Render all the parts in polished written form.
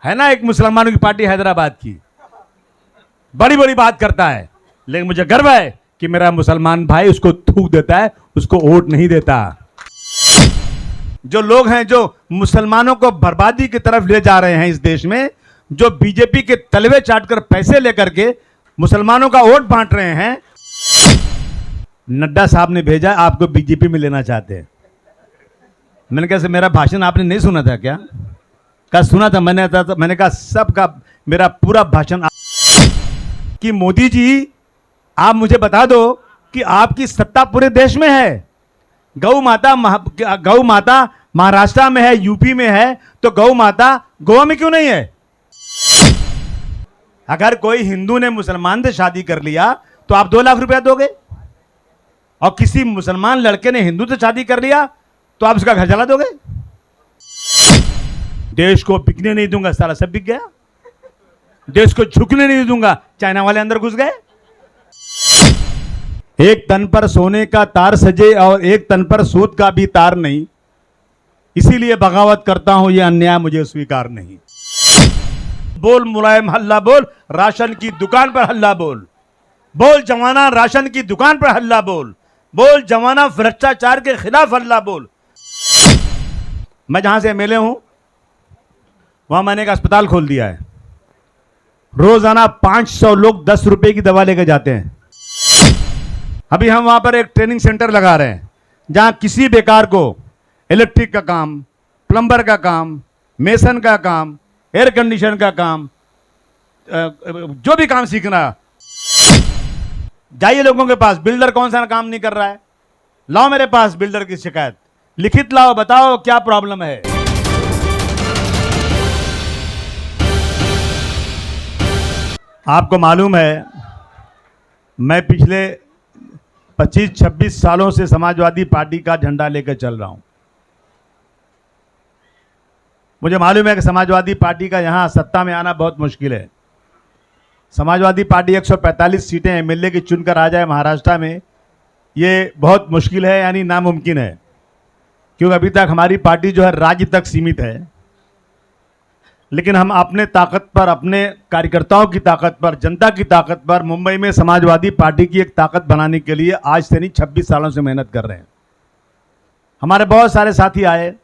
है ना एक मुसलमानों की पार्टी हैदराबाद की, बड़ी बड़ी बात करता है, लेकिन मुझे गर्व है कि मेरा मुसलमान भाई उसको थूक देता है, उसको वोट नहीं देता। जो लोग हैं जो मुसलमानों को बर्बादी की तरफ ले जा रहे हैं इस देश में, जो बीजेपी के तलवे चाटकर पैसे लेकर के मुसलमानों का वोट बांट रहे हैं, नड्डा साहब ने भेजा आपको बीजेपी में लेना चाहते हैं। मैंने कहा मेरा भाषण आपने नहीं सुना था क्या? कहा सुना था मैंने कहा सबका मेरा पूरा भाषण कि मोदी जी आप मुझे बता दो कि आपकी सत्ता पूरे देश में है, गौ माता महाराष्ट्र में है, यूपी में है, तो गौ माता गोवा में क्यों नहीं है? अगर कोई हिंदू ने मुसलमान से शादी कर लिया तो आप 2 लाख रुपया दोगे, और किसी मुसलमान लड़के ने हिंदू से शादी कर लिया तो आप उसका घर जला दोगे? देश को बिकने नहीं दूंगा, सारा सब बिक गया। देश को झुकने नहीं दूंगा, चाइना वाले अंदर घुस गए। एक तन पर सोने का तार सजे और एक तन पर सूत का भी तार नहीं, इसीलिए बगावत करता हूं, यह अन्याय मुझे स्वीकार नहीं। बोल मुलायम हल्ला बोल, राशन की दुकान पर हल्ला बोल। बोल जवाना राशन की दुकान पर हल्ला बोल। बोल जवाना भ्रष्टाचार के खिलाफ हल्ला बोल। मैं जहां से एमएलए हूं वहां मैंने एक अस्पताल खोल दिया है। रोजाना 500 लोग 10 रुपए की दवा लेकर जाते हैं। अभी हम वहां पर एक ट्रेनिंग सेंटर लगा रहे हैं जहां किसी बेकार को इलेक्ट्रिक का काम, प्लम्बर का काम, मेसन का काम, एयर कंडीशन का काम, जो भी काम सीखना, जाइए लोगों के पास, बिल्डर कौन सा काम नहीं कर रहा है, लाओ मेरे पास बिल्डर की शिकायत, लिखित लाओ, बताओ क्या प्रॉब्लम है। आपको मालूम है मैं पिछले 25-26 सालों से समाजवादी पार्टी का झंडा लेकर चल रहा हूं। मुझे मालूम है कि समाजवादी पार्टी का यहां सत्ता में आना बहुत मुश्किल है। समाजवादी पार्टी 145 सीटें एमएलए की चुनकर आ जाए महाराष्ट्र में, ये बहुत मुश्किल है, यानी नामुमकिन है, क्योंकि अभी तक हमारी पार्टी जो है राज्य तक सीमित है। लेकिन हम अपने ताकत पर, अपने कार्यकर्ताओं की ताकत पर, जनता की ताकत पर मुंबई में समाजवादी पार्टी की एक ताकत बनाने के लिए आज से नहीं 26 सालों से मेहनत कर रहे हैं। हमारे बहुत सारे साथी आए,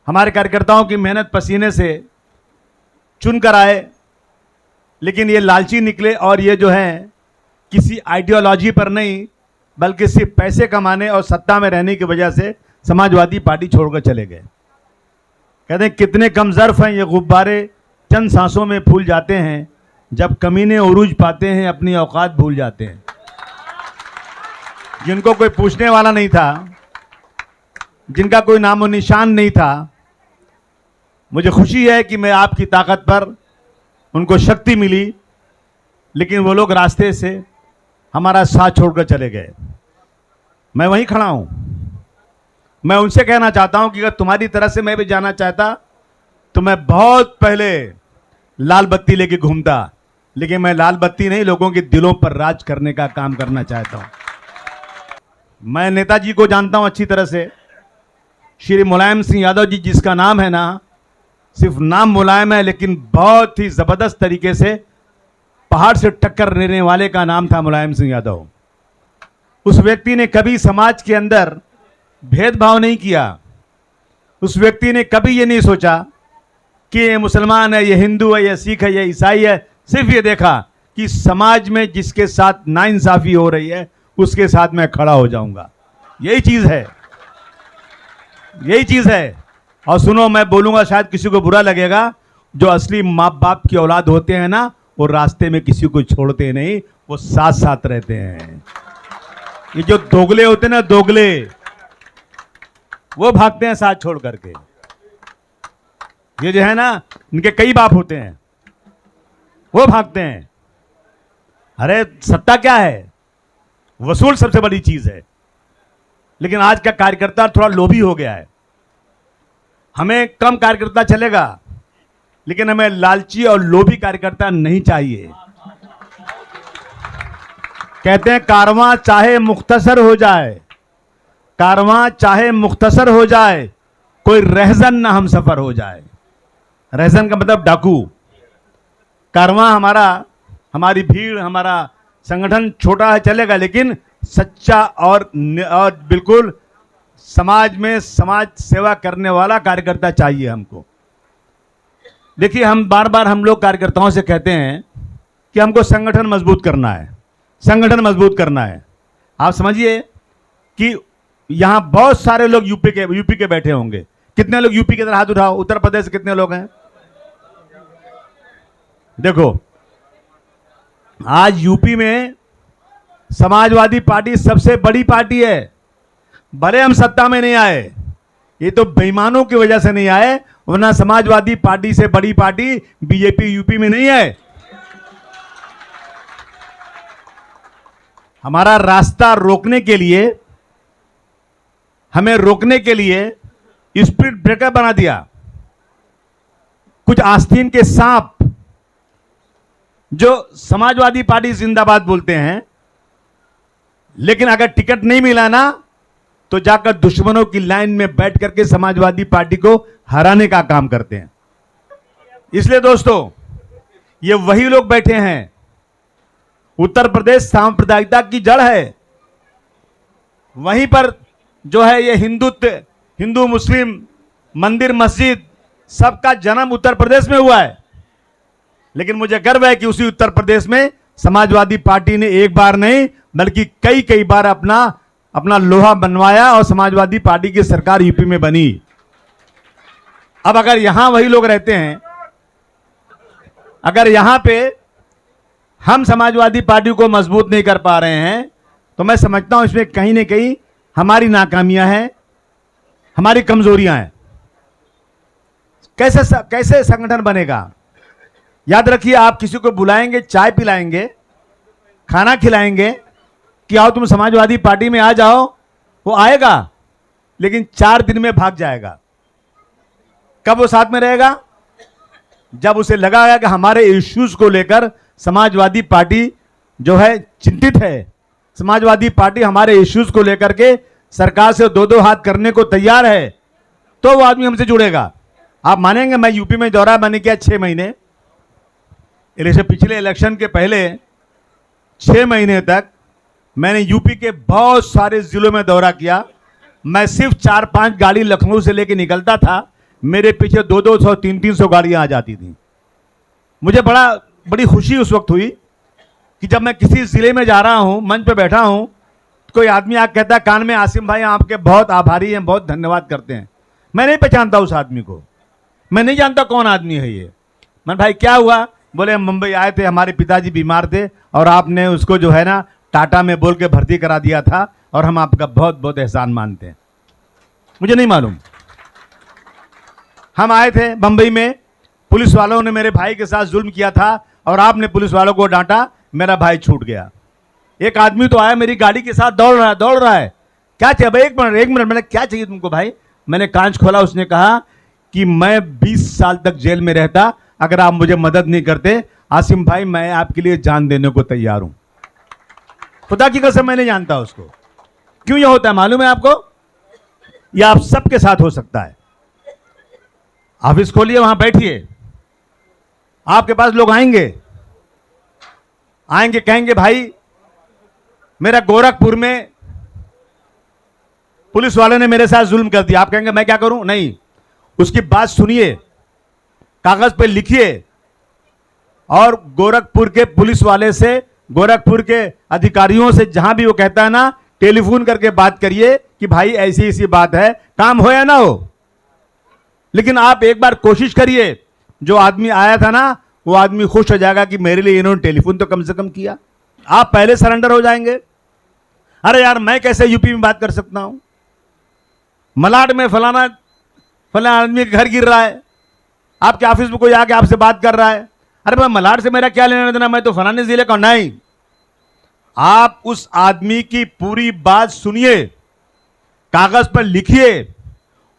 हमारे कार्यकर्ताओं की मेहनत पसीने से चुनकर आए, लेकिन ये लालची निकले और ये जो है किसी आइडियोलॉजी पर नहीं बल्कि सिर्फ पैसे कमाने और सत्ता में रहने की वजह से समाजवादी पार्टी छोड़कर चले गए। कहते हैं कितने कम ज़र्फ हैं ये गुब्बारे, चंद सांसों में फूल जाते हैं, जब कमीने उरूज पाते हैं अपनी औकात भूल जाते हैं। जिनको कोई पूछने वाला नहीं था, जिनका कोई नामो निशान नहीं था, मुझे खुशी है कि मैं आपकी ताकत पर उनको शक्ति मिली, लेकिन वो लोग रास्ते से हमारा साथ छोड़कर चले गए। मैं वहीं खड़ा हूं। मैं उनसे कहना चाहता हूं कि अगर तुम्हारी तरह से मैं भी जाना चाहता तो मैं बहुत पहले लाल बत्ती लेके घूमता, लेकिन मैं लाल बत्ती नहीं, लोगों के दिलों पर राज करने का काम करना चाहता हूं। मैं नेताजी को जानता हूं अच्छी तरह से। श्री मुलायम सिंह यादव जी, जिसका नाम है ना, सिर्फ नाम मुलायम है, लेकिन बहुत ही जबरदस्त तरीके से पहाड़ से टक्कर लेने वाले का नाम था मुलायम सिंह यादव। उस व्यक्ति ने कभी समाज के अंदर भेदभाव नहीं किया। उस व्यक्ति ने कभी ये नहीं सोचा कि ये मुसलमान है, ये हिंदू है, ये सिख है, ये ईसाई है। सिर्फ ये देखा कि समाज में जिसके साथ नाइंसाफी हो रही है उसके साथ मैं खड़ा हो जाऊंगा। यही चीज है, यही चीज है। और सुनो, मैं बोलूंगा शायद किसी को बुरा लगेगा, जो असली माँ बाप की औलाद होते हैं ना, वो रास्ते में किसी को छोड़ते नहीं, वो साथ साथ रहते हैं। ये जो दोगले होते हैं ना, दोगले, वो भागते हैं साथ छोड़ करके। ये जो है ना, इनके कई बाप होते हैं, वो भागते हैं। अरे सत्ता क्या है? वसूल सबसे बड़ी चीज है। लेकिन आज का कार्यकर्ता थोड़ा लोभी हो गया है। हमें कम कार्यकर्ता चलेगा, लेकिन हमें लालची और लोभी कार्यकर्ता नहीं चाहिए। कहते हैं कारवां चाहे मुख्तसर हो जाए, कारवां चाहे मुख्तसर हो जाए, कोई रहजन ना हम सफर हो जाए। रहसन का मतलब डाकू। कारवां हमारा, हमारी भीड़, हमारा संगठन छोटा है चलेगा, लेकिन सच्चा और बिल्कुल समाज में समाज सेवा करने वाला कार्यकर्ता चाहिए हमको। देखिए, हम बार बार हम लोग कार्यकर्ताओं से कहते हैं कि हमको संगठन मजबूत करना है, संगठन मजबूत करना है। आप समझिए कि यहां बहुत सारे लोग यूपी के बैठे होंगे। कितने लोग यूपी के तरह हाथ उठाओ। उत्तर प्रदेश से कितने लोग हैं? देखो, आज यूपी में समाजवादी पार्टी सबसे बड़ी पार्टी है। भले हम सत्ता में नहीं आए, ये तो बेईमानों की वजह से नहीं आए, वरना समाजवादी पार्टी से बड़ी पार्टी बीजेपी यूपी में नहीं है। हमारा रास्ता रोकने के लिए, हमें रोकने के लिए स्पीड ब्रेकर बना दिया। कुछ आस्तीन के सांप जो समाजवादी पार्टी जिंदाबाद बोलते हैं, लेकिन अगर टिकट नहीं मिला ना तो जाकर दुश्मनों की लाइन में बैठ करके समाजवादी पार्टी को हराने का काम करते हैं। इसलिए दोस्तों, ये वही लोग बैठे हैं। उत्तर प्रदेश सांप्रदायिकता की जड़ है। वहीं पर जो है ये हिंदुत्व, हिंदू मुस्लिम मंदिर मस्जिद सबका जन्म उत्तर प्रदेश में हुआ है। लेकिन मुझे गर्व है कि उसी उत्तर प्रदेश में समाजवादी पार्टी ने एक बार नहीं बल्कि कई कई बार अपना लोहा बनवाया और समाजवादी पार्टी की सरकार यूपी में बनी। अब अगर यहां वही लोग रहते हैं, अगर यहां पे हम समाजवादी पार्टी को मजबूत नहीं कर पा रहे हैं, तो मैं समझता हूं इसमें कहीं ना कहीं हमारी नाकामियां हैं, हमारी कमजोरियां हैं। कैसे संगठन बनेगा? याद रखिए, आप किसी को बुलाएंगे, चाय पिलाएंगे, खाना खिलाएंगे कि आओ तुम समाजवादी पार्टी में आ जाओ, वो आएगा लेकिन 4 दिन में भाग जाएगा। कब वो साथ में रहेगा? जब उसे लगा कि हमारे इश्यूज को लेकर समाजवादी पार्टी जो है चिंतित है, समाजवादी पार्टी हमारे इश्यूज को लेकर के सरकार से 2-2 हाथ करने को तैयार है, तो वो आदमी हमसे जुड़ेगा। आप मानेंगे, मैं यूपी में दौरा मैंने किया 6 महीने। पिछले इलेक्शन के पहले 6 महीने तक मैंने यूपी के बहुत सारे जिलों में दौरा किया। मैं सिर्फ 4-5 गाड़ी लखनऊ से लेकर निकलता था, मेरे पीछे 200, 300 गाड़ियां आ जाती थी। मुझे बड़ी खुशी उस वक्त हुई कि जब मैं किसी जिले में जा रहा हूं, मंच पे बैठा हूं, तो कोई आदमी आके कहता है कान में, आसिम भाई आपके बहुत आभारी हैं, बहुत धन्यवाद करते हैं। मैं नहीं पहचानता उस आदमी को, मैं नहीं जानता कौन आदमी है ये। मैं भाई क्या हुआ? बोले हम मुंबई आए थे, हमारे पिताजी बीमार थे और आपने उसको जो है ना टाटा में बोल के भर्ती करा दिया था और हम आपका बहुत बहुत एहसान मानते हैं। मुझे नहीं मालूम। हम आए थे मुंबई में, पुलिस वालों ने मेरे भाई के साथ जुल्म किया था और आपने पुलिस वालों को डांटा, मेरा भाई छूट गया। एक आदमी तो आया मेरी गाड़ी के साथ दौड़ रहा है। क्या चाहिए भाई? एक मिनट। मैंने क्या चाहिए तुमको भाई? मैंने कांच खोला, उसने कहा कि मैं 20 साल तक जेल में रहता अगर आप मुझे मदद नहीं करते। आसिम भाई, मैं आपके लिए जान देने को तैयार हूं। खुदा की कसम मैं नहीं जानता उसको। क्यों यह होता है मालूम है आपको? यह आप सबके साथ हो सकता है। ऑफिस खोलिए, वहां बैठिए, आपके पास लोग आएंगे, कहेंगे भाई मेरा गोरखपुर में पुलिस वाले ने मेरे साथ जुल्म कर दिया। आप कहेंगे मैं क्या करूं? नहीं, उसकी बात सुनिए, कागज पे लिखिए और गोरखपुर के पुलिस वाले से, गोरखपुर के अधिकारियों से, जहां भी वो कहता है ना, टेलीफोन करके बात करिए कि भाई ऐसी ऐसी बात है, काम हो या ना हो। लेकिन आप एक बार कोशिश करिए, जो आदमी आया था ना वो आदमी खुश हो जाएगा कि मेरे लिए इन्होंने टेलीफोन तो कम से कम किया। आप पहले सरेंडर हो जाएंगे। अरे यार, मैं कैसे यूपी में बात कर सकता हूं? मलाड में फलाना आदमी का घर गिर रहा है, आपके ऑफिस में कोई आके आपसे बात कर रहा है। अरे भाई, मलाड से मेरा क्या लेना देना, मैं तो फलाने जिले का। नहीं, आप उस आदमी की पूरी बात सुनिए, कागज पर लिखिए,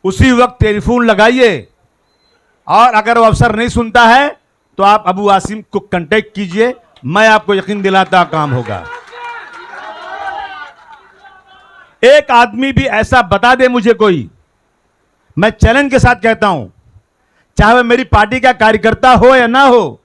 उसी वक्त टेलीफोन लगाइए, और अगर वो अफसर नहीं सुनता है तो आप अबू आसिम को कांटेक्ट कीजिए। मैं आपको यकीन दिलाता काम होगा। एक आदमी भी ऐसा बता दे मुझे कोई, मैं चैलेंज के साथ कहता हूं, चाहे वह मेरी पार्टी का कार्यकर्ता हो या ना हो,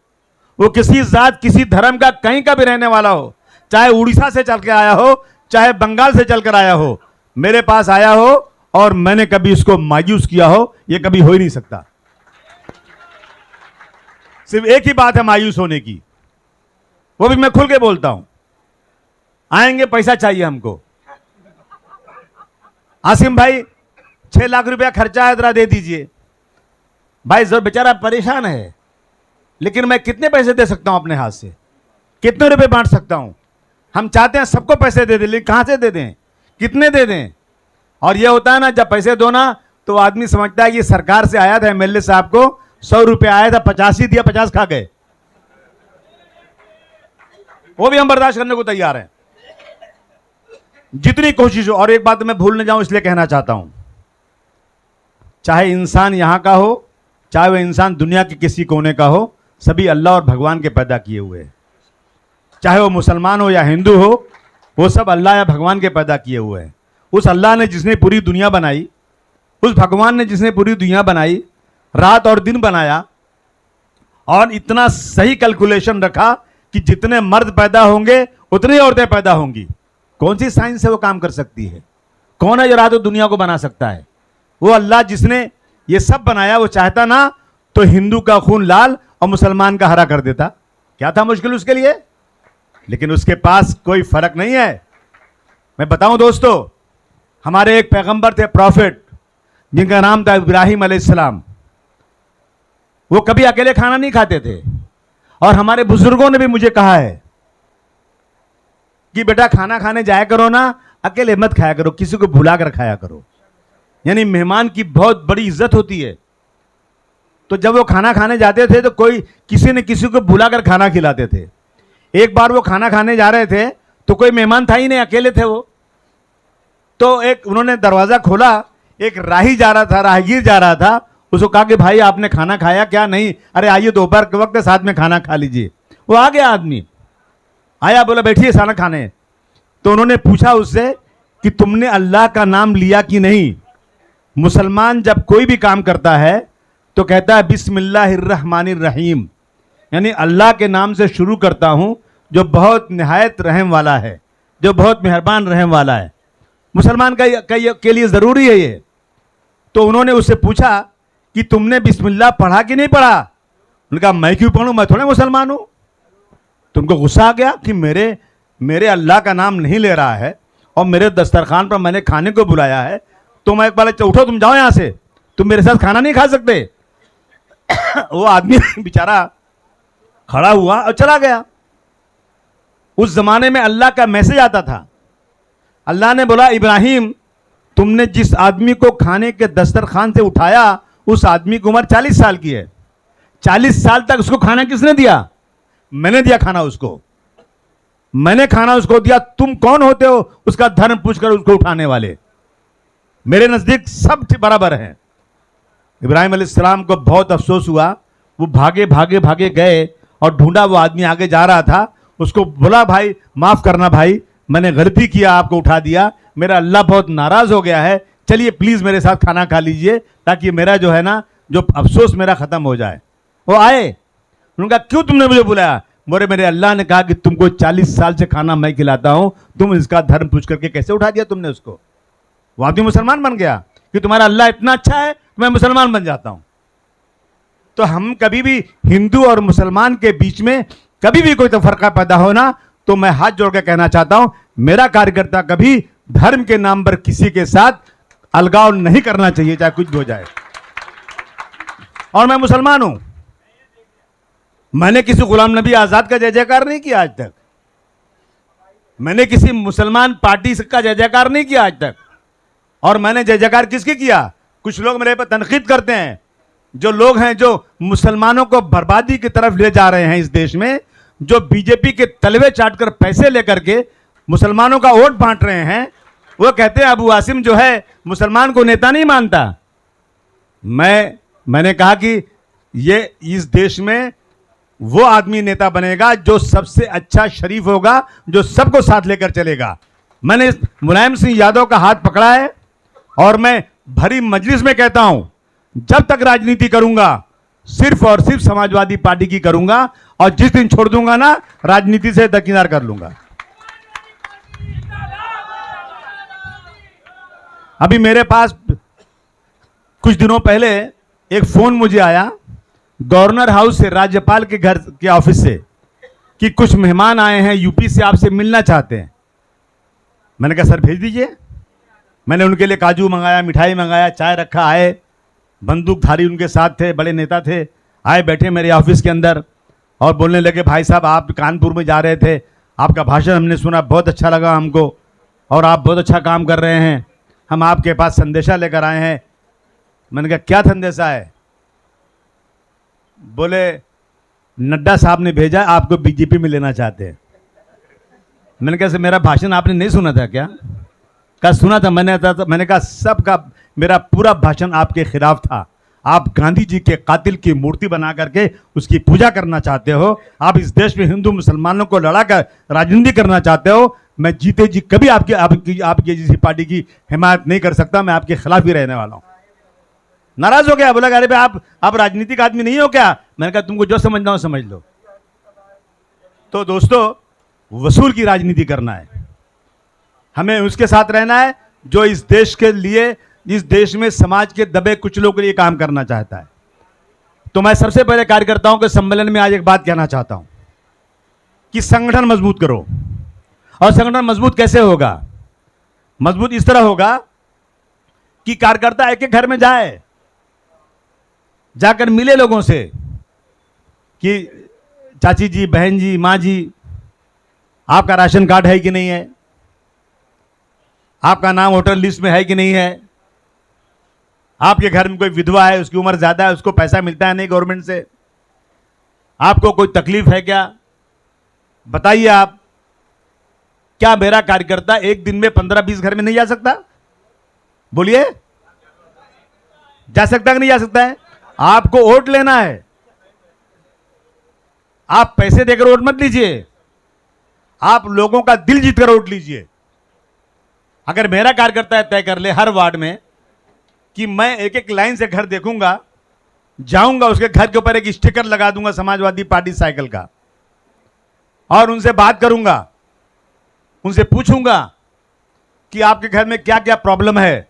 वो किसी जात किसी धर्म का कहीं का भी रहने वाला हो, चाहे उड़ीसा से चल के आया हो, चाहे बंगाल से चलकर आया हो, मेरे पास आया हो और मैंने कभी उसको मायूस किया हो, यह कभी हो ही नहीं सकता। सिर्फ एक ही बात है मायूस होने की, वो भी मैं खुल के बोलता हूं। आएंगे, पैसा चाहिए हमको। आसिम भाई 6 लाख रुपया खर्चा है, जरा दे दीजिए। भाई जो बेचारा परेशान है, लेकिन मैं कितने पैसे दे सकता हूं अपने हाथ से, कितने रुपए बांट सकता हूं? हम चाहते हैं सबको पैसे दे दें, लेकिन कहां से दे दें, कितने दे दें? और यह होता है ना, जब पैसे दो ना तो आदमी समझता है कि सरकार से आया था, एमएलए साहब को 100 रुपये आया था, 50 ही दिया, 50 खा गए। वो भी हम बर्दाश्त करने को तैयार हैं, जितनी कोशिश हो। और एक बात मैं भूल न जाऊं, इसलिए कहना चाहता हूं, चाहे इंसान यहां का हो, चाहे वह इंसान दुनिया के किसी कोने का हो, सभी अल्लाह और भगवान के पैदा किए हुए हैं। चाहे वो मुसलमान हो या हिंदू हो, वो सब अल्लाह या भगवान के पैदा किए हुए हैं। उस अल्लाह ने जिसने पूरी दुनिया बनाई, उस भगवान ने जिसने पूरी दुनिया बनाई, रात और दिन बनाया, और इतना सही कैलकुलेशन रखा कि जितने मर्द पैदा होंगे उतनी औरतें पैदा होंगी। कौन सी साइंस से वो काम कर सकती है? कौन है जो रातों दुनिया को बना सकता है? वो अल्लाह जिसने ये सब बनाया, वो चाहता ना तो हिंदू का खून लाल और मुसलमान का हरा कर देता। क्या था मुश्किल उसके लिए? लेकिन उसके पास कोई फर्क नहीं है। मैं बताऊं दोस्तों, हमारे एक पैगंबर थे, प्रॉफिट, जिनका नाम था इब्राहिम अलैहिस्सलाम। वो कभी अकेले खाना नहीं खाते थे, और हमारे बुजुर्गों ने भी मुझे कहा है कि बेटा खाना खाने जाया करो ना, अकेले मत खाया करो, किसी को बुला कर खाया करो। यानी मेहमान की बहुत बड़ी इज्जत होती है। तो जब वो खाना खाने जाते थे तो कोई किसी न किसी को बुलाकर खाना खिलाते थे। एक बार वो खाना खाने जा रहे थे तो कोई मेहमान था ही नहीं, अकेले थे वो। तो एक उन्होंने दरवाजा खोला, एक राही जा रहा था, राहगीर जा रहा था, उसको कहा कि भाई आपने खाना खाया क्या? नहीं। अरे आइए, दोपहर के वक्त साथ में खाना खा लीजिए। वो आ गया, आदमी आया, बोला बैठिए खाना खाने। तो उन्होंने पूछा उससे कि तुमने अल्लाह का नाम लिया कि नहीं? मुसलमान जब कोई भी काम करता है तो कहता है बिस्मिल्लाहिर्रहमानिर्रहीम, यानी अल्लाह के नाम से शुरू करता हूं, जो बहुत निहायत रहम वाला है, जो बहुत मेहरबान रहम वाला है। मुसलमान के लिए ज़रूरी है ये। तो उन्होंने उससे पूछा कि तुमने बिस्मिल्लाह पढ़ा कि नहीं पढ़ा? उन्होंने कहा मैं क्यों पढ़ूं, मैं थोड़ा मुसलमान हूं। तो उनको गुस्सा आ गया कि मेरे अल्लाह का नाम नहीं ले रहा है और मेरे दस्तरखान पर मैंने खाने को बुलाया है, तो मैं एक बार उठो, तुम जाओ यहां से, तुम मेरे साथ खाना नहीं खा सकते। वो आदमी बेचारा खड़ा हुआ और चला गया। उस जमाने में अल्लाह का मैसेज आता था। अल्लाह ने बोला, इब्राहिम तुमने जिस आदमी को खाने के दस्तरखान से उठाया, उस आदमी की उम्र 40 साल की है। 40 साल तक उसको खाना किसने दिया? मैंने दिया खाना उसको, मैंने खाना उसको दिया। तुम कौन होते हो उसका धर्म पूछकर उसको उठाने वाले? मेरे नजदीक सब बराबर हैं। इब्राहिम अलैहिस्सलाम को बहुत अफसोस हुआ। वो भागे भागे भागे गए और ढूंढा, वो आदमी आगे जा रहा था। उसको बोला, भाई माफ करना भाई, मैंने गलती किया, आपको उठा दिया, मेरा अल्लाह बहुत नाराज हो गया है, चलिए प्लीज मेरे साथ खाना खा लीजिए, ताकि मेरा जो है ना, जो अफसोस मेरा खत्म हो जाए। वो आए, उन्होंने कहा क्यों तुमने मुझे बुलाया? बोले मेरे अल्लाह ने कहा कि तुमको 40 साल से खाना मैं खिलाता हूं, तुम इसका धर्म पूछ करके कैसे उठा दिया तुमने उसको? वो आदमी मुसलमान बन गया कि तुम्हारा अल्लाह इतना अच्छा है, मैं मुसलमान बन जाता हूं। तो हम कभी भी हिंदू और मुसलमान के बीच में कभी भी कोई तफरका पैदा हो ना, तो मैं हाथ जोड़ के कहना चाहता हूं, मेरा कार्यकर्ता कभी धर्म के नाम पर किसी के साथ अलगाव नहीं करना चाहिए, चाहे कुछ भी हो जाए। और मैं मुसलमान हूं, मैंने किसी गुलाम नबी आजाद का जय जयकार नहीं किया आज तक, मैंने किसी मुसलमान पार्टी का जय जयकार नहीं किया आज तक। और मैंने जय जयकार किसकी किया? कुछ लोग मेरे पर तनकीद करते हैं, जो लोग हैं जो मुसलमानों को बर्बादी की तरफ ले जा रहे हैं इस देश में, जो बीजेपी के तलवे चाटकर पैसे लेकर के मुसलमानों का वोट बांट रहे हैं, वो कहते हैं अबू आसिम जो है मुसलमान को नेता नहीं मानता। मैंने कहा कि ये इस देश में वो आदमी नेता बनेगा जो सबसे अच्छा शरीफ होगा, जो सबको साथ लेकर चलेगा। मैंने मुलायम सिंह यादव का हाथ पकड़ा है और मैं भरी मजलिस में कहता हूं, जब तक राजनीति करूंगा सिर्फ और सिर्फ समाजवादी पार्टी की करूंगा, और जिस दिन छोड़ दूंगा ना, राजनीति से दरकिनार कर लूंगा। अभी मेरे पास कुछ दिनों पहले एक फोन मुझे आया गवर्नर हाउस से, राज्यपाल के घर के ऑफिस से, कि कुछ मेहमान आए हैं यूपी से, आपसे मिलना चाहते हैं। मैंने कहा सर भेज दीजिए। मैंने उनके लिए काजू मंगाया, मिठाई मंगाया, चाय रखा, आए। बंदूकधारी उनके साथ थे, बड़े नेता थे, आए बैठे मेरे ऑफिस के अंदर और बोलने लगे, भाई साहब आप कानपुर में जा रहे थे, आपका भाषण हमने सुना, बहुत अच्छा लगा हमको, और आप बहुत अच्छा काम कर रहे हैं, हम आपके पास संदेशा लेकर आए हैं। मैंने कहा क्या संदेशा है? बोले नड्डा साहब ने भेजा, आपको बीजेपी में लेना चाहते हैं। मैंने कहा मेरा भाषण आपने नहीं सुना था क्या? कहा सुना था मैंने कहा सबका मेरा पूरा भाषण आपके खिलाफ था। आप गांधी जी के कातिल की मूर्ति बना करके उसकी पूजा करना चाहते हो, आप इस देश में हिंदू मुसलमानों को लड़ाकर राजनीति करना चाहते हो। मैं जीते जी कभी आपकी जैसी पार्टी की हिमायत नहीं कर सकता, मैं आपके खिलाफ ही रहने वाला हूं। नाराज हो गया, बोला अरे भाई आप राजनीतिक आदमी नहीं हो क्या? मैंने कहा तुमको जो समझना हो समझ लो। तो दोस्तों, वसूल की राजनीति करना है, हमें उसके साथ रहना है जो इस देश के लिए, इस देश में समाज के दबे कुचलों के लिए काम करना चाहता है। तो मैं सबसे पहले कार्यकर्ताओं के सम्मेलन में आज एक बात कहना चाहता हूं कि संगठन मजबूत करो। और संगठन मजबूत कैसे होगा? मजबूत इस तरह होगा कि कार्यकर्ता एक एक घर में जाए, जाकर मिले लोगों से कि चाची जी, बहन जी, माँ जी, आपका राशन कार्ड है कि नहीं है, आपका नाम वोटर लिस्ट में है कि नहीं है, आपके घर में कोई विधवा है, उसकी उम्र ज्यादा है, उसको पैसा मिलता है नहीं गवर्नमेंट से, आपको कोई तकलीफ है क्या, बताइए आप। क्या मेरा कार्यकर्ता एक दिन में 15-20 घर में नहीं जा सकता? बोलिए, जा सकता कि नहीं जा सकता है? आपको वोट लेना है, आप पैसे देकर वोट मत लीजिए, आप लोगों का दिल जीतकर वोट लीजिए। अगर मेरा कार्यकर्ता तय कर ले हर वार्ड में कि मैं एक एक लाइन से घर देखूंगा, जाऊंगा, उसके घर के ऊपर एक स्टिकर लगा दूंगा समाजवादी पार्टी साइकिल का, और उनसे बात करूंगा, उनसे पूछूंगा कि आपके घर में क्या क्या प्रॉब्लम है,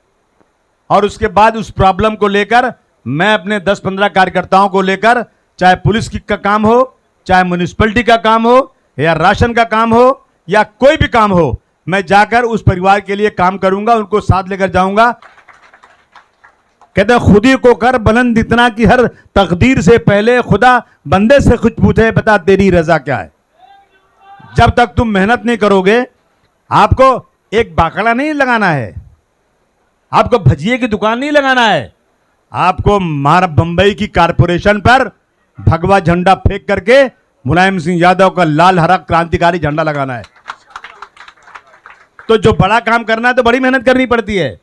और उसके बाद उस प्रॉब्लम को लेकर मैं अपने 10-15 कार्यकर्ताओं को लेकर, चाहे पुलिस का काम हो, चाहे म्युनिसिपैलिटी का काम हो, या राशन का काम हो, या कोई भी काम हो, मैं जाकर उस परिवार के लिए काम करूंगा, उनको साथ लेकर जाऊंगा। कहते हैं खुद ही को कर बुलंद इतना कि हर तकदीर से पहले खुदा बंदे से कुछ पूछे, बता तेरी रजा क्या है। जब तक तुम मेहनत नहीं करोगे, आपको एक बाकड़ा नहीं लगाना है, आपको भजिए की दुकान नहीं लगाना है, आपको बंबई की कारपोरेशन पर भगवा झंडा फेंक करके मुलायम सिंह यादव का लाल हरा क्रांतिकारी झंडा लगाना है। तो जो बड़ा काम करना है तो बड़ी मेहनत करनी पड़ती है,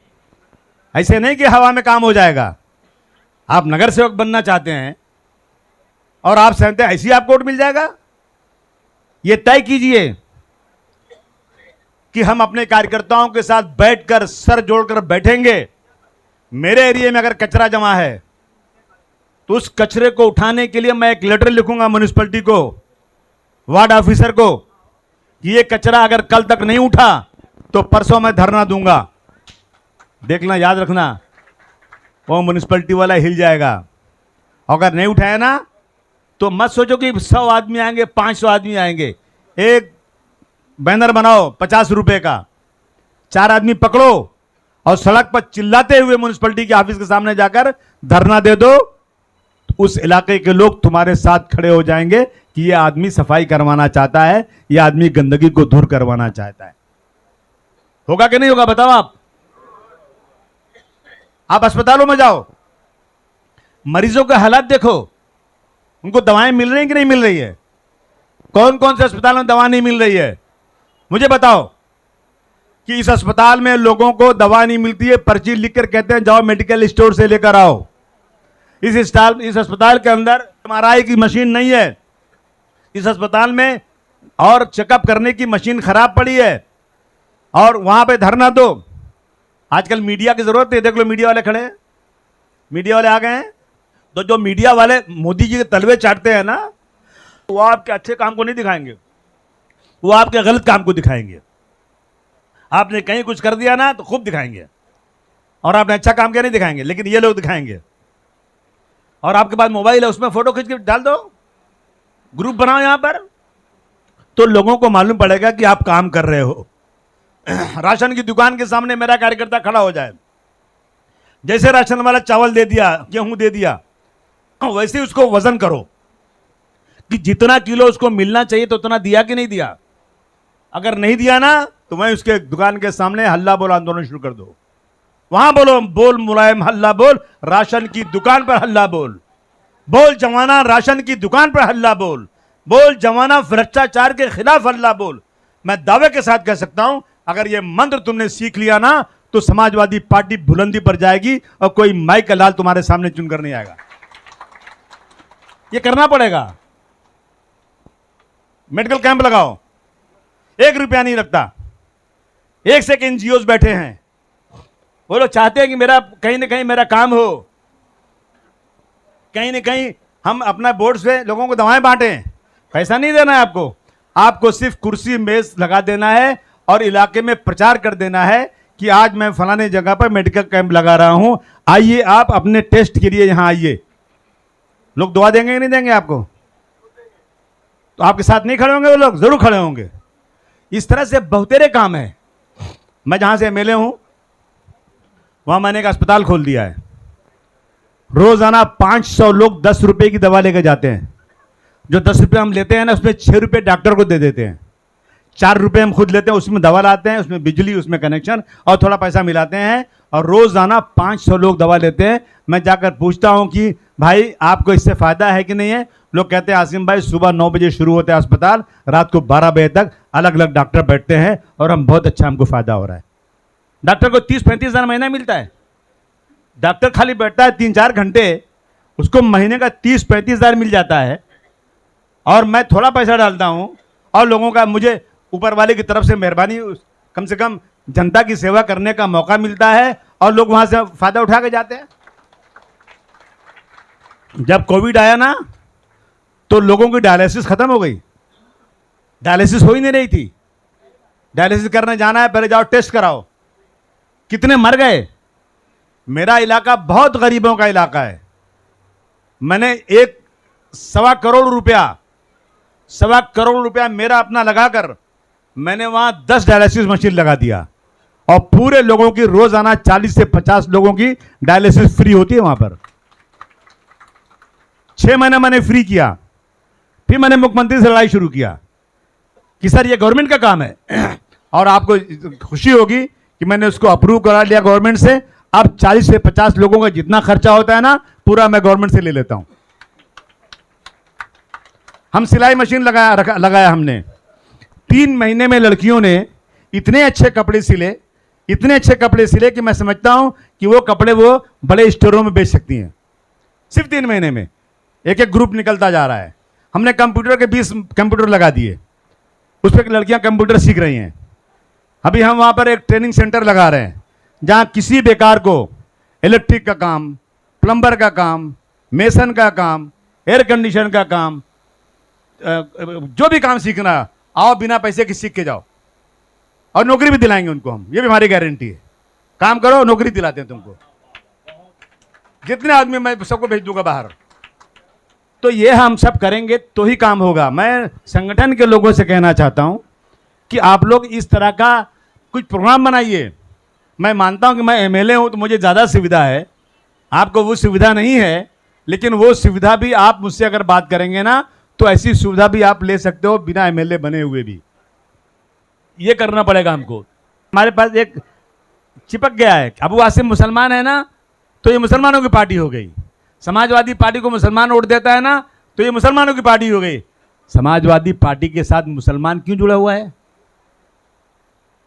ऐसे नहीं कि हवा में काम हो जाएगा। आप नगर सेवक बनना चाहते हैं और आप सहते हैं ऐसे ही आपको वोट मिल जाएगा? ये तय कीजिए कि हम अपने कार्यकर्ताओं के साथ बैठकर सर जोड़कर बैठेंगे। मेरे एरिया में अगर कचरा जमा है तो उस कचरे को उठाने के लिए मैं एक लेटर लिखूंगा म्युनिसिपैलिटी को, वार्ड ऑफिसर को, कि ये कचरा अगर कल तक नहीं उठा तो परसों मैं धरना दूंगा। देखना, याद रखना, वो म्युनिसिपैलिटी वाला हिल जाएगा। अगर नहीं उठाया ना तो मत सोचो कि 100 आदमी आएंगे, 500 आदमी आएंगे। एक बैनर बनाओ 50 रुपए का, 4 आदमी पकड़ो और सड़क पर चिल्लाते हुए म्युनिसिपैलिटी के ऑफिस के सामने जाकर धरना दे दो। उस इलाके के लोग तुम्हारे साथ खड़े हो जाएंगे कि यह आदमी सफाई करवाना चाहता है, यह आदमी गंदगी को दूर करवाना चाहता है। होगा कि नहीं होगा बताओ आप? आप अस्पतालों में जाओ, मरीजों के हालात देखो, उनको दवाएं मिल रही हैं कि नहीं मिल रही है? कौन कौन से अस्पताल में दवा नहीं मिल रही है? मुझे बताओ कि इस अस्पताल में लोगों को दवा नहीं मिलती है, पर्ची लिखकर कहते हैं जाओ मेडिकल स्टोर से लेकर आओ। इस अस्पताल के अंदर MRI की मशीन नहीं है, इस अस्पताल में और चेकअप करने की मशीन खराब पड़ी है, और वहां पे धरना दो। आजकल मीडिया की जरूरत है, देख लो मीडिया वाले खड़े हैं, मीडिया वाले आ गए हैं, तो जो मीडिया वाले मोदी जी के तलवे चाटते हैं ना, वो आपके अच्छे काम को नहीं दिखाएंगे, वो आपके गलत काम को दिखाएंगे। आपने कहीं कुछ कर दिया ना तो खूब दिखाएंगे, और आपने अच्छा काम किया नहीं दिखाएंगे, लेकिन ये लोग दिखाएंगे। और आपके पास मोबाइल है, उसमें फोटो खींच के डाल दो, ग्रुप बनाओ यहां पर, तो लोगों को मालूम पड़ेगा कि आप काम कर रहे हो। राशन की दुकान के सामने मेरा कार्यकर्ता खड़ा हो जाए, जैसे राशन वाला चावल दे दिया, गेहूं दे दिया, वैसे ही उसको वजन करो कि जितना किलो उसको मिलना चाहिए तो उतना दिया कि नहीं दिया। अगर नहीं दिया ना तो वहीं उसके दुकान के सामने हल्ला बोल आंदोलन शुरू कर दो। वहां बोलो, बोल मुलायम हल्ला बोल, राशन की दुकान पर हल्ला बोल, बोल जवाना राशन की दुकान पर हल्ला बोल, बोल जवाना भ्रष्टाचार के खिलाफ हल्ला बोल। मैं दावे के साथ कह सकता हूं, अगर यह मंत्र तुमने सीख लिया ना तो समाजवादी पार्टी बुलंदी पर जाएगी और कोई माई का लाल तुम्हारे सामने चुनकर नहीं आएगा। ये करना पड़ेगा। मेडिकल कैंप लगाओ, 1 रुपया नहीं लगता। 1 से एनजीओज बैठे हैं, वो लोग चाहते हैं कि मेरा कहीं ना कहीं मेरा काम हो, कहीं ना कहीं हम अपना बोर्ड से लोगों को दवाएं बांटें। पैसा नहीं देना है आपको, आपको सिर्फ कुर्सी मेज लगा देना है और इलाके में प्रचार कर देना है कि आज मैं फलाने जगह पर मेडिकल कैंप लगा रहा हूं, आइए आप अपने टेस्ट के लिए यहां आइए। लोग दुआ देंगे कि नहीं देंगे आपको? तो आपके साथ नहीं खड़े होंगे वो लोग? जरूर खड़े होंगे। इस तरह से बहुतेरे काम है। मैं जहां से एमएलए हूं वहां मैंने एक अस्पताल खोल दिया है। रोजाना 500 लोग 10 रुपए की दवा लेकर जाते हैं। जो 10 रुपये हम लेते हैं ना, उसमें 6 रुपये डॉक्टर को दे देते हैं, 4 रुपये हम खुद लेते हैं, उसमें दवा लाते हैं, उसमें बिजली, उसमें कनेक्शन और थोड़ा पैसा मिलाते हैं, और रोजाना 500 लोग दवा लेते हैं। मैं जाकर पूछता हूं कि भाई आपको इससे फायदा है कि नहीं है? लोग कहते हैं आसिम भाई सुबह 9 बजे शुरू होता है अस्पताल, रात को 12 बजे तक अलग अलग डॉक्टर बैठते हैं और हम बहुत अच्छा, हमको फायदा हो रहा है। डॉक्टर को 30-35 हज़ार महीना मिलता है। डॉक्टर खाली बैठता है 3-4 घंटे, उसको महीने का 30-35 हज़ार मिल जाता है, और मैं थोड़ा पैसा डालता हूं और लोगों का, मुझे ऊपर वाले की तरफ से मेहरबानी, कम से कम जनता की सेवा करने का मौका मिलता है और लोग वहां से फायदा उठा के जाते हैं। जब कोविड आया ना तो लोगों की डायलिसिस खत्म हो गई, डायलिसिस हो ही नहीं रही थी। डायलिसिस करने जाना है, पहले जाओ टेस्ट कराओ। कितने मर गए। मेरा इलाका बहुत गरीबों का इलाका है। मैंने 1.25 करोड़ रुपया मेरा अपना लगाकर मैंने वहां 10 डायलिसिस मशीन लगा दिया, और पूरे लोगों की रोजाना 40 से 50 लोगों की डायलिसिस फ्री होती है वहां पर। 6 महीने मैंने फ्री किया। फिर मैंने मुख्यमंत्री से लड़ाई शुरू किया कि सर ये गवर्नमेंट का काम है, और आपको खुशी होगी कि मैंने उसको अप्रूव करा लिया गवर्नमेंट से। अब 40 से 50 लोगों का जितना खर्चा होता है ना, पूरा मैं गवर्नमेंट से ले लेता हूं। हम सिलाई मशीन लगाया हमने। 3 महीने में लड़कियों ने इतने अच्छे कपड़े सिले, इतने अच्छे कपड़े सिले कि मैं समझता हूं कि वो कपड़े वो बड़े स्टोरों में बेच सकती हैं। सिर्फ 3 महीने में एक एक ग्रुप निकलता जा रहा है। हमने कंप्यूटर के 20 कंप्यूटर लगा दिए, उस पर लड़कियां कंप्यूटर सीख रही हैं। अभी हम वहां पर एक ट्रेनिंग सेंटर लगा रहे हैं, जहां किसी बेकार को इलेक्ट्रिक का काम, प्लम्बर का काम, मेसन का काम, एयर कंडीशन का काम, जो भी काम सीखना, आओ बिना पैसे के सीख के जाओ, और नौकरी भी दिलाएंगे उनको हम। ये भी हमारी गारंटी है। काम करो, नौकरी दिलाते हैं तुमको। जितने आदमी मैं सबको भेज दूंगा बाहर। तो ये हम सब करेंगे तो ही काम होगा। मैं संगठन के लोगों से कहना चाहता हूं कि आप लोग इस तरह का कुछ प्रोग्राम बनाइए। मैं मानता हूं कि मैं एमएलए हूं तो मुझे ज़्यादा सुविधा है, आपको वो सुविधा नहीं है, लेकिन वो सुविधा भी आप मुझसे अगर बात करेंगे ना तो ऐसी सुविधा भी आप ले सकते हो बिना एमएलए बने हुए भी। ये करना पड़ेगा हमको। हमारे पास एक चिपक गया है, अबू आसिम मुसलमान है ना तो ये मुसलमानों की पार्टी हो गई। समाजवादी पार्टी को मुसलमान वोट देता है ना तो ये मुसलमानों की पार्टी हो गई। समाजवादी पार्टी के साथ मुसलमान क्यों जुड़ा हुआ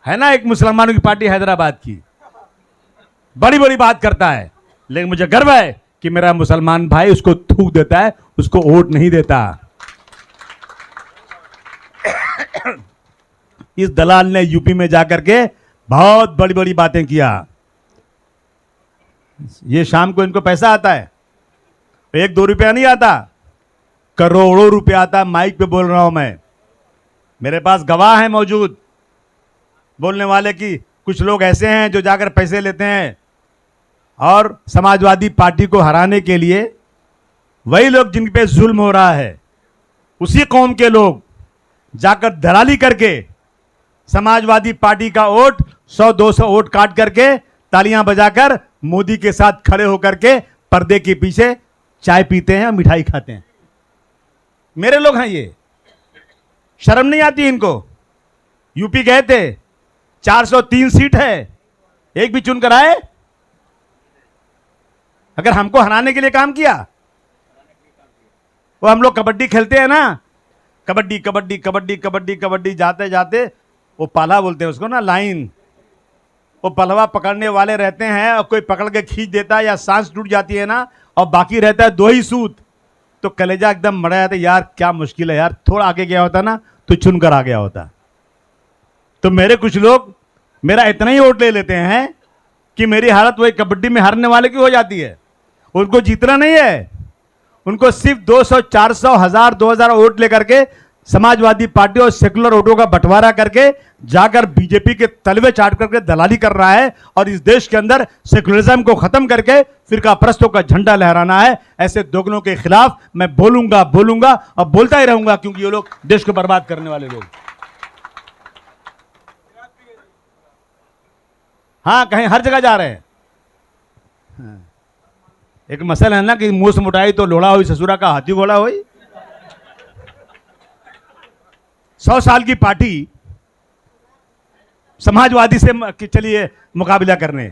है ना? एक मुसलमानों की पार्टी हैदराबाद की बड़ी बड़ी बात करता है, लेकिन मुझे गर्व है कि मेरा मुसलमान भाई उसको थूक देता है, उसको वोट नहीं देता। इस दलाल ने यूपी में जाकर के बहुत बड़ी बड़ी बातें किया। ये शाम को इनको पैसा आता है, एक दो रुपया नहीं आता, करोड़ों रुपया आता। माइक पे बोल रहा हूं मैं, मेरे पास गवाह हैं मौजूद बोलने वाले कि कुछ लोग ऐसे हैं जो जाकर पैसे लेते हैं और समाजवादी पार्टी को हराने के लिए वही लोग जिन पे जुल्म हो रहा है, उसी कौम के लोग जाकर दलाली करके समाजवादी पार्टी का वोट 100-200 वोट काट करके तालियां बजाकर मोदी के साथ खड़े होकर के पर्दे के पीछे चाय पीते हैं और मिठाई खाते हैं। मेरे लोग हैं ये, शर्म नहीं आती इनको। यूपी गए थे, 403 सीट है, एक भी चुनकर आए? अगर हमको हराने के लिए काम किया, वो हम लोग कबड्डी खेलते हैं ना, कबड्डी कबड्डी कबड्डी कबड्डी कबड्डी, जाते जाते वो पाला बोलते हैं उसको ना, लाइन, वो पलवा पकड़ने वाले रहते हैं और कोई पकड़ के खींच देता है या सांस टूट जाती है ना, और बाकी रहता है 2 ही सूत, तो कलेजा एकदम मरा जाता है। यार क्या मुश्किल है यार, थोड़ा आगे गया होता ना तो चुनकर आ गया होता। तो मेरे कुछ लोग मेरा इतना ही वोट ले लेते हैं कि मेरी हालत वही कबड्डी में हारने वाले की हो जाती है। उनको जीतना नहीं है, उनको सिर्फ 200, 400, 1000, 2000 वोट लेकर के समाजवादी पार्टी और सेकुलर वोटों का बंटवारा करके जाकर बीजेपी के तलवे चाट करके दलाली कर रहा है और इस देश के अंदर सेकुलरिज्म को खत्म करके फिरका परस्तों का झंडा लहराना है। ऐसे दोगलों के खिलाफ मैं बोलूंगा बोलूंगा और बोलता ही रहूंगा, क्योंकि ये लोग देश को बर्बाद करने वाले लोग। हाँ, कहीं हर जगह जा रहे हैं। एक मसला है ना कि मुंह से मुटाई तो लोढ़ा हुई, ससुरा का हाथी घोड़ा हुई। 100 साल की पार्टी समाजवादी से चलिए मुकाबला करने।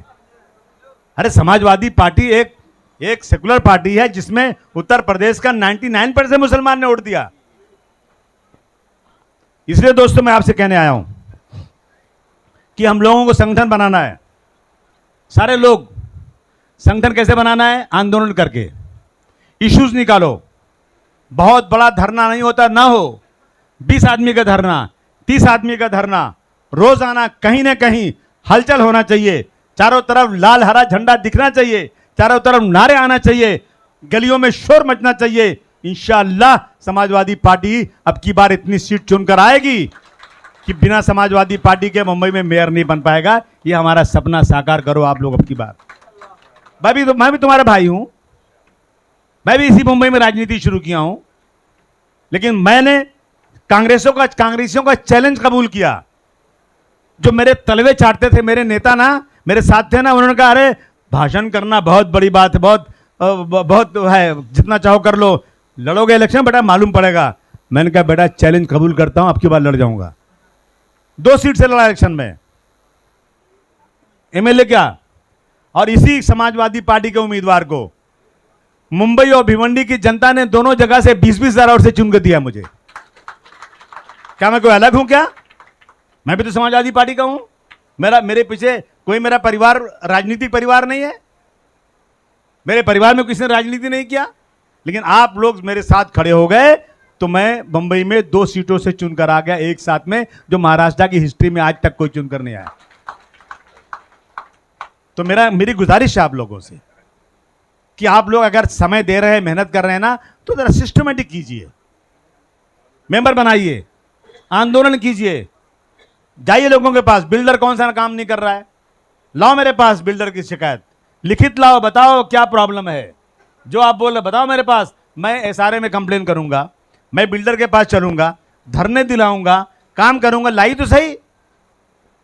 अरे समाजवादी पार्टी एक सेकुलर पार्टी है जिसमें उत्तर प्रदेश का 99% मुसलमान ने वोट दिया। इसलिए दोस्तों मैं आपसे कहने आया हूं कि हम लोगों को संगठन बनाना है। सारे लोग संगठन कैसे बनाना है? आंदोलन करके, इश्यूज निकालो। बहुत बड़ा धरना नहीं होता, ना हो 20 आदमी का धरना, 30 आदमी का धरना, रोजाना कहीं ना कहीं हलचल होना चाहिए। चारों तरफ लाल हरा झंडा दिखना चाहिए, चारों तरफ नारे आना चाहिए, गलियों में शोर मचना चाहिए। इंशाअल्लाह समाजवादी पार्टी अब की बार इतनी सीट चुनकर आएगी कि बिना समाजवादी पार्टी के मुंबई में मेयर नहीं बन पाएगा। ये हमारा सपना साकार करो आप लोग अब की बार। मैं भी तुम्हारा भाई हूं, मैं भी इसी मुंबई में राजनीति शुरू किया हूं, लेकिन मैंने कांग्रेसियों का चैलेंज कबूल किया। जो मेरे तलवे चाटते थे मेरे नेता ना, मेरे साथ थे ना, उन्होंने कहा अरे भाषण करना बहुत बड़ी बात है, बहुत है, जितना चाहो कर लो, लड़ोगे इलेक्शन बेटा मालूम पड़ेगा। मैंने कहा बेटा चैलेंज कबूल करता हूं, अब की बार लड़ जाऊंगा। 2 सीट से लड़ा इलेक्शन में, एमएलए क्या, और इसी समाजवादी पार्टी के उम्मीदवार को मुंबई और भिवंडी की जनता ने दोनों जगह से 20-20 हजार वोट से चुनकर दिया मुझे। क्या मैं कोई अलग हूं क्या? मैं भी तो समाजवादी पार्टी का हूं। मेरे पीछे कोई मेरा परिवार राजनीतिक परिवार नहीं है, मेरे परिवार में किसी ने राजनीति नहीं किया, लेकिन आप लोग मेरे साथ खड़े हो गए तो मैं मुंबई में 2 सीटों से चुनकर आ गया एक साथ में, जो महाराष्ट्र की हिस्ट्री में आज तक कोई चुनकर नहीं आया। तो मेरी गुजारिश है आप लोगों से कि आप लोग अगर समय दे रहे हैं, मेहनत कर रहे हैं ना, तो जरा सिस्टमेटिक कीजिए, मेंबर बनाइए, आंदोलन कीजिए, जाइए लोगों के पास। बिल्डर कौन सा काम नहीं कर रहा है, लाओ मेरे पास बिल्डर की शिकायत, लिखित लाओ, बताओ क्या प्रॉब्लम है, जो आप बोल रहे बताओ मेरे पास। मैं एसआरए में कंप्लेन करूंगा, मैं बिल्डर के पास चलूंगा, धरने दिलाऊंगा, काम करूंगा, लाई तो सही।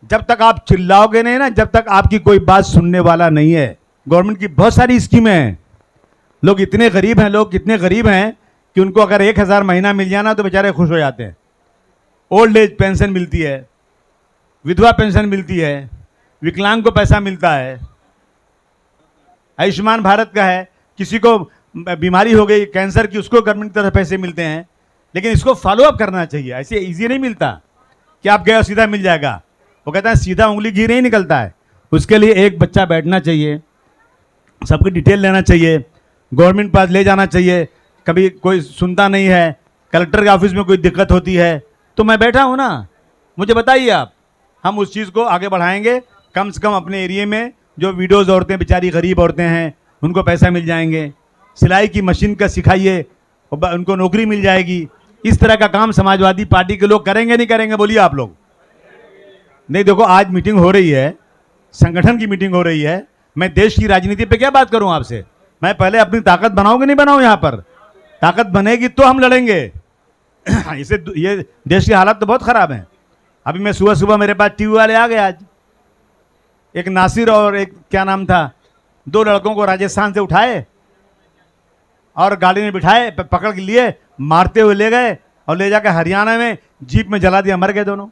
जब तक आप चिल्लाओगे नहीं ना, जब तक आपकी कोई बात सुनने वाला नहीं है। गवर्नमेंट की बहुत सारी स्कीमें हैं, लोग इतने गरीब हैं, लोग कितने गरीब हैं कि उनको अगर 1000 महीना मिल जाना तो बेचारे खुश हो जाते हैं। ओल्ड एज पेंशन मिलती है, विधवा पेंशन मिलती है, विकलांग को पैसा मिलता है, आयुष्मान भारत का है, किसी को बीमारी हो गई कैंसर की, उसको गवर्नमेंट की तरफ पैसे मिलते हैं। लेकिन इसको फॉलो अप करना चाहिए, ऐसे इजी नहीं मिलता कि आप गए और सीधा मिल जाएगा। वो कहता है सीधा उंगली घी नहीं निकलता है, उसके लिए एक बच्चा बैठना चाहिए, सबकी डिटेल लेना चाहिए, गवर्नमेंट पास ले जाना चाहिए। कभी कोई सुनता नहीं है, कलेक्टर के ऑफिस में कोई दिक्कत होती है, तो मैं बैठा हूँ ना, मुझे बताइए आप, हम उस चीज़ को आगे बढ़ाएंगे। कम से कम अपने एरिया में जो विडोज़ औरतें, बेचारी गरीब औरतें हैं, उनको पैसा मिल जाएंगे। सिलाई की मशीन का सिखाइए, उनको नौकरी मिल जाएगी। इस तरह का काम समाजवादी पार्टी के लोग करेंगे नहीं करेंगे? बोलिए आप लोग। नहीं, देखो आज मीटिंग हो रही है, संगठन की मीटिंग हो रही है, मैं देश की राजनीति पे क्या बात करूं आपसे? मैं पहले अपनी ताकत बनाऊं कि नहीं बनाऊं? यहां पर ताकत बनेगी तो हम लड़ेंगे। इसे ये देश की हालत तो बहुत खराब है। अभी मैं सुबह सुबह मेरे पास टीवी वाले आ गए आज, एक नासिर और एक क्या नाम था, दो लड़कों को राजस्थान से उठाए और गाड़ी में बिठाए, पकड़ के लिए मारते हुए ले गए और ले जाकर हरियाणा में जीप में जला दिया, मर गए दोनों।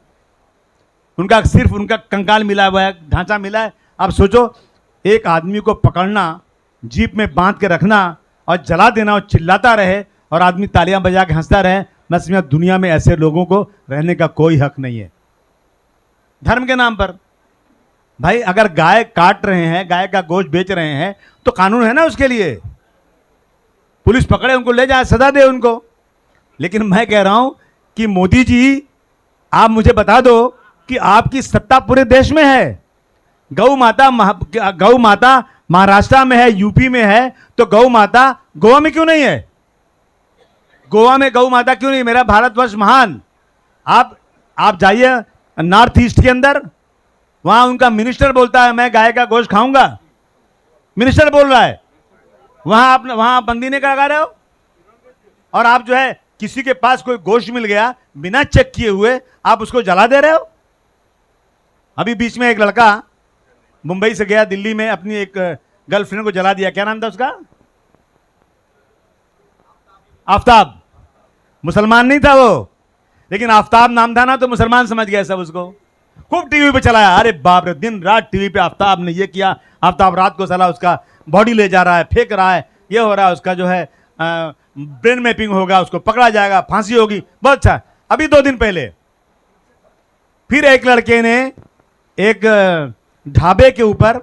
उनका सिर्फ उनका कंकाल मिला हुआ है, ढांचा मिला है। अब सोचो, एक आदमी को पकड़ना, जीप में बांध के रखना और जला देना और चिल्लाता रहे और आदमी तालियां बजा के हंसता रहे। मैं समझा दुनिया में ऐसे लोगों को रहने का कोई हक नहीं है। धर्म के नाम पर भाई, अगर गाय काट रहे हैं, गाय का गोश्त बेच रहे हैं, तो कानून है ना उसके लिए। पुलिस पकड़े उनको, ले जाए, सजा दे उनको। लेकिन मैं कह रहा हूं कि मोदी जी, आप मुझे बता दो कि आपकी सत्ता पूरे देश में है। गौ माता महाराष्ट्र में है, यूपी में है, तो गौ माता गोवा में क्यों नहीं है? गोवा में गौ माता क्यों नहीं? मेरा भारतवर्ष महान। आप जाइए नॉर्थ ईस्ट के अंदर, वहां उनका मिनिस्टर बोलता है मैं गाय का गोश्त खाऊंगा। मिनिस्टर बोल रहा है, वहां बंदी नहीं लगा रहे हो। और आप जो है, किसी के पास कोई गोश्त मिल गया बिना चेक किए हुए, आप उसको जला दे रहे हो। अभी बीच में एक लड़का मुंबई से गया दिल्ली में, अपनी एक गर्लफ्रेंड को जला दिया। क्या नाम था उसका? आफ्ताब। मुसलमान नहीं था वो, लेकिन आफ्ताब नाम था ना, तो मुसलमान समझ गया सब उसको। खूब टीवी पे चलाया, अरे बाप रे, दिन रात टीवी पे आफ्ताब ने ये किया, आफ्ताब रात को साला उसका बॉडी ले जा रहा है, फेंक रहा है, ये हो रहा है, उसका जो है ब्रेन मैपिंग होगा, उसको पकड़ा जाएगा, फांसी होगी। बहुत अच्छा। अभी 2 दिन पहले फिर एक लड़के ने एक ढाबे के ऊपर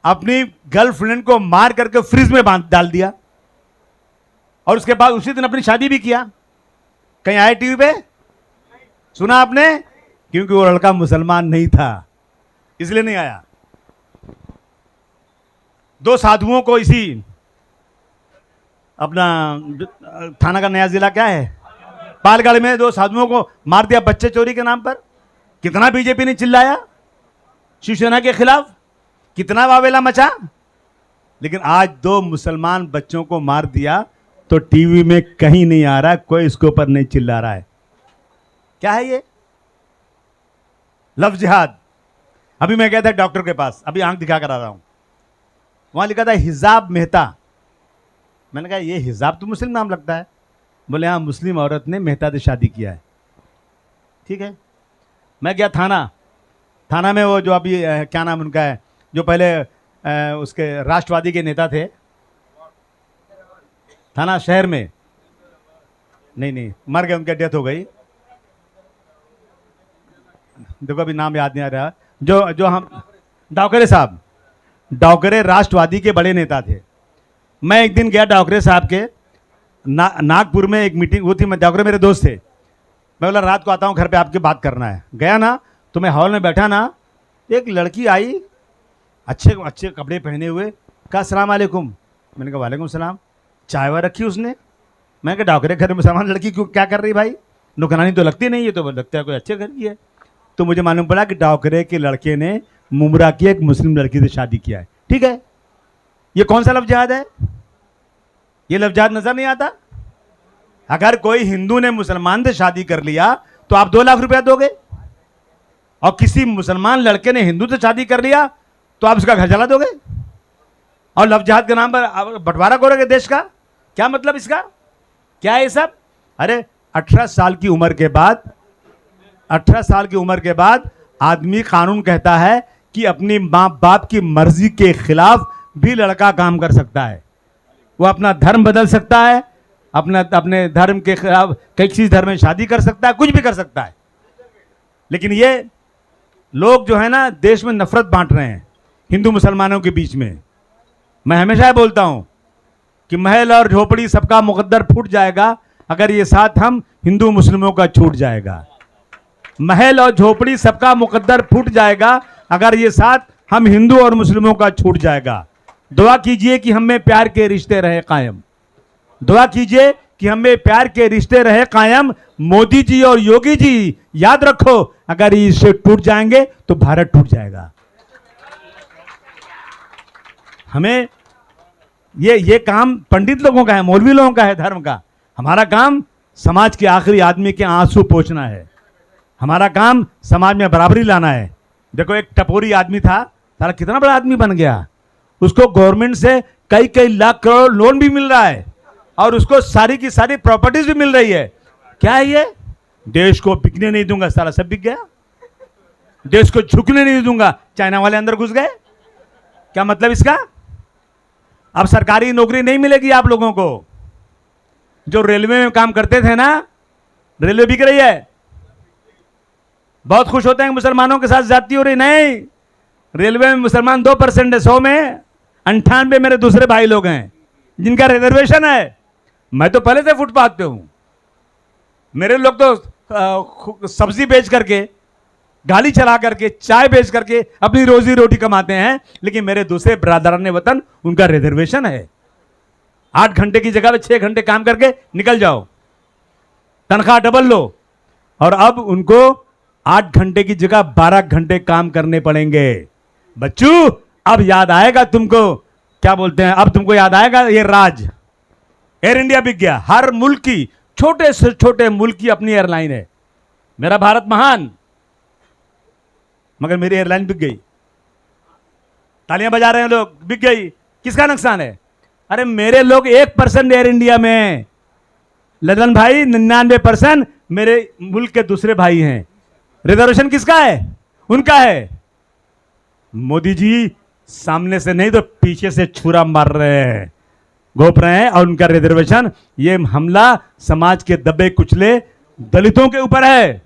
अपनी गर्लफ्रेंड को मार करके फ्रिज में डाल दिया और उसके बाद उसी दिन अपनी शादी भी किया। कहीं आए टीवी पे? सुना आपने? क्योंकि वो लड़का मुसलमान नहीं था, इसलिए नहीं आया। 2 साधुओं को इसी अपना थाना का नया जिला क्या है, पालगढ़ में 2 साधुओं को मार दिया बच्चे चोरी के नाम पर। कितना बीजेपी ने चिल्लाया शिवसेना के खिलाफ, कितना वावेला मचा, लेकिन आज 2 मुसलमान बच्चों को मार दिया तो टीवी में कहीं नहीं आ रहा, कोई इसके ऊपर नहीं चिल्ला रहा है। क्या है ये? लव जिहाद। अभी मैं गया था डॉक्टर के पास, अभी आंख दिखा कर आ रहा हूं, वहां लिखा था हिजाब मेहता। मैंने कहा ये हिजाब तो मुस्लिम नाम लगता है। बोले हाँ, मुस्लिम औरत ने मेहता से शादी किया है। ठीक है। मैं गया थाना में, वो जो अभी क्या नाम उनका है, जो पहले उसके राष्ट्रवादी के नेता थे, थाना शहर में, नहीं मर गए, उनकी डेथ हो गई। देखो अभी नाम याद नहीं आ रहा। जो हम डावकरे साहब, डावकरे राष्ट्रवादी के बड़े नेता थे। मैं एक दिन गया डावकरे साहब के नागपुर में, एक मीटिंग वो थी। मैं डावकरे मेरे दोस्त थे, मैं बोला रात को आता हूँ घर पे, आपके बात करना है। गया ना, तो मैं हॉल में बैठा ना, एक लड़की आई अच्छे कपड़े पहने हुए, कहा अस्सलाम वालेकुम। मैंने कहा वालेकुम सलाम। चाय वाय रखी उसने। मैंने कहा डाकरे घर में मुसलमान लड़की क्यों, क्या कर रही भाई? नुकरानी तो लगती नहीं है, तो लगता है कोई अच्छे घर की है। तो मुझे मालूम पड़ा कि डाकरे के लड़के ने मुमरा की एक मुस्लिम लड़की से शादी किया है। ठीक है, ये कौन सा लफ्ज़ जिहाद है? ये लफ्ज़ जिहाद नजर नहीं आता? अगर कोई हिंदू ने मुसलमान से शादी कर लिया तो आप 2 लाख रुपया दोगे, और किसी मुसलमान लड़के ने हिंदू से शादी कर लिया तो आप उसका घर जला दोगे, और लफ्ज़ जिहाद के नाम पर बंटवारा करोगे देश का? क्या मतलब इसका? क्या है ये सब? अरे 18 साल की उम्र के बाद, 18 साल की उम्र के बाद आदमी, कानून कहता है कि अपनी माँ बाप की मर्जी के खिलाफ भी लड़का काम कर सकता है। वो अपना धर्म बदल सकता है, अपने धर्म के खिलाफ किसी धर्म में शादी कर सकता है, कुछ भी कर सकता है। लेकिन ये लोग जो है ना, देश में नफरत बांट रहे हैं हिंदू मुसलमानों के बीच में। मैं हमेशा बोलता हूं कि महल और झोपड़ी सबका मुकद्दर फूट जाएगा अगर ये साथ हम हिंदू मुस्लिमों का छूट जाएगा। महल और झोपड़ी सबका मुकद्दर फूट जाएगा अगर ये साथ हम हिंदू और मुस्लिमों का छूट जाएगा। दुआ कीजिए कि हम में प्यार के रिश्ते रहे कायम। दुआ कीजिए कि हमें प्यार के रिश्ते रहे कायम। मोदी जी और योगी जी याद रखो, अगर ये रिश्ते टूट जाएंगे तो भारत टूट जाएगा। हमें ये काम पंडित लोगों का है, मौलवी लोगों का है, धर्म का। हमारा काम समाज के आखिरी आदमी के आंसू पोंछना है। हमारा काम समाज में बराबरी लाना है। देखो, एक टपोरी आदमी था, सारा कितना बड़ा आदमी बन गया। उसको गवर्नमेंट से कई कई लाख करोड़ लोन भी मिल रहा है और उसको सारी की सारी प्रॉपर्टीज भी मिल रही है। क्या है ये? देश को बिकने नहीं दूंगा, सारा सब बिक गया। देश को झुकने नहीं दूंगा, चाइना वाले अंदर घुस गए। क्या मतलब इसका? अब सरकारी नौकरी नहीं मिलेगी आप लोगों को। जो रेलवे में काम करते थे ना, रेलवे बिक रही है। बहुत खुश होते हैं मुसलमानों के साथ ज्यादती हो रही, नहीं। रेलवे में मुसलमान 2% है, 100 में 98 मेरे दूसरे भाई लोग हैं जिनका रिजर्वेशन है। मैं तो पहले से फुटपाथ पे हूं। मेरे लोग तो सब्जी बेच करके, गाड़ी चला करके, चाय बेच करके अपनी रोजी रोटी कमाते हैं, लेकिन मेरे दूसरे ब्रादरान वतन, उनका रिजर्वेशन है। 8 घंटे की जगह पे 6 घंटे काम करके निकल जाओ, तनख्वाह डबल लो। और अब उनको 8 घंटे की जगह 12 घंटे काम करने पड़ेंगे। बच्चों, अब याद आएगा तुमको, क्या बोलते हैं, अब तुमको याद आएगा ये राज। एयर इंडिया बिक गया। हर मुल्क की, छोटे से छोटे मुल्क की अपनी एयरलाइन है। मेरा भारत महान, मगर मेरी एयरलाइन बिक गई। तालियां बजा रहे हैं लोग, बिक गई। किसका नुकसान है? अरे मेरे लोग 1% एयर इंडिया में हैं। लदन भाई 99% मेरे मुल्क के दूसरे भाई हैं। रिजर्वेशन किसका है? उनका है। मोदी जी सामने से नहीं तो पीछे से छुरा मार रहे हैं, घोप रहे हैं। और उनका रिजर्वेशन, ये हमला समाज के दबे कुचले दलितों के ऊपर है।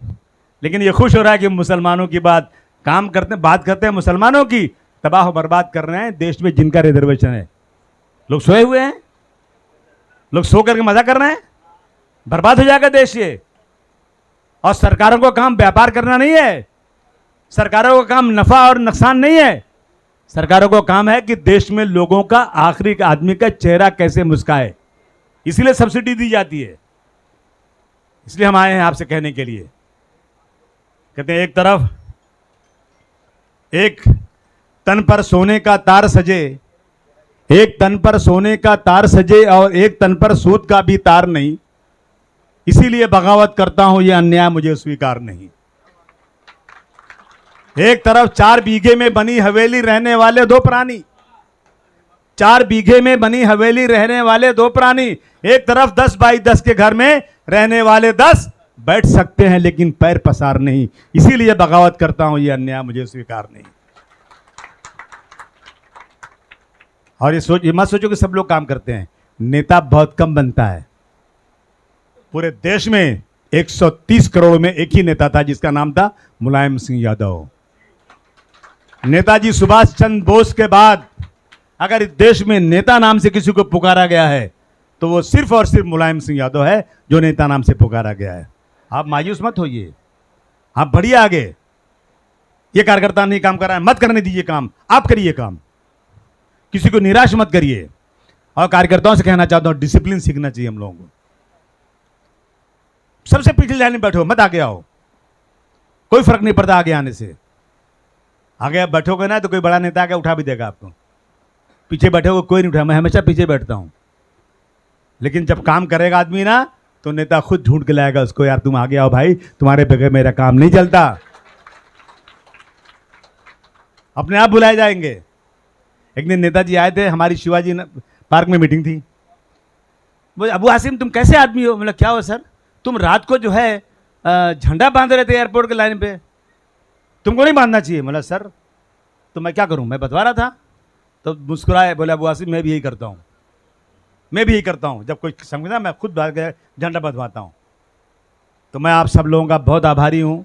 लेकिन ये खुश हो रहा है कि मुसलमानों की बात बात करते हैं, मुसलमानों की तबाह बर्बाद कर रहे हैं देश में जिनका रिजर्वेशन है। लोग सोए हुए हैं, लोग सो करके मजा कर रहे हैं। बर्बाद हो जाएगा देश ये। और सरकारों को काम व्यापार करना नहीं है, सरकारों का काम नफा और नुकसान नहीं है। सरकारों को काम है कि देश में लोगों का, आखिरी आदमी का चेहरा कैसे मुस्काए। इसीलिए सब्सिडी दी जाती है। इसलिए हम आए हैं आपसे कहने के लिए। कहते हैं, एक तरफ एक तन पर सोने का तार सजे, एक तन पर सोने का तार सजे और एक तन पर सूत का भी तार नहीं, इसीलिए बगावत करता हूं, यह अन्याय मुझे स्वीकार नहीं। एक तरफ 4 बीघे में बनी हवेली रहने वाले 2 प्राणी, 4 बीघे में बनी हवेली रहने वाले 2 प्राणी, एक तरफ 10 बाई 10 के घर में रहने वाले 10 बैठ सकते हैं लेकिन पैर पसार नहीं, इसीलिए बगावत करता हूं, यह अन्याय मुझे स्वीकार नहीं। और ये मत सोचो कि सब लोग काम करते हैं। नेता बहुत कम बनता है। पूरे देश में 130 करोड़ में एक ही नेता था जिसका नाम था मुलायम सिंह यादव। नेताजी सुभाष चंद्र बोस के बाद अगर इस देश में नेता नाम से किसी को पुकारा गया है तो वो सिर्फ और सिर्फ मुलायम सिंह यादव है जो नेता नाम से पुकारा गया है। आप मायूस मत होइए, आप बढ़िए आगे। ये कार्यकर्ता नहीं काम कर रहा है, मत करने दीजिए काम, आप करिए काम। किसी को निराश मत करिए। और कार्यकर्ताओं से कहना चाहता हूं, डिसिप्लिन सीखना चाहिए हम लोगों को। सबसे पिछले लाइन में बैठो, मत आगे आओ। कोई फर्क नहीं पड़ता आगे आने से। आगे आप बैठोगे ना तो कोई बड़ा नेता आके उठा भी देगा आपको। पीछे बैठोगे कोई नहीं उठा। मैं हमेशा पीछे बैठता हूं। लेकिन जब काम करेगा आदमी ना तो नेता खुद ढूंढ के लाएगा उसको, यार तुम आगे आओ भाई, तुम्हारे बगैर मेरा काम नहीं चलता। अपने आप बुलाए जाएंगे। एक दिन नेताजी आए थे, हमारी शिवाजी पार्क में मीटिंग थी। बोले, अबू आसिम तुम कैसे आदमी हो? मतलब क्या हो सर? तुम रात को जो है झंडा बांध रहे थे एयरपोर्ट के लाइन पे, तुमको नहीं बांधना चाहिए। मतलब सर तो मैं क्या करूं, मैं बतवा रहा था। तो मुस्कुराए, बोले अबू आसिम मैं भी यही करता हूं, मैं भी यही करता हूं। जब कोई समझना मैं खुद झंडा बंधवाता हूं। तो मैं आप सब लोगों का बहुत आभारी हूं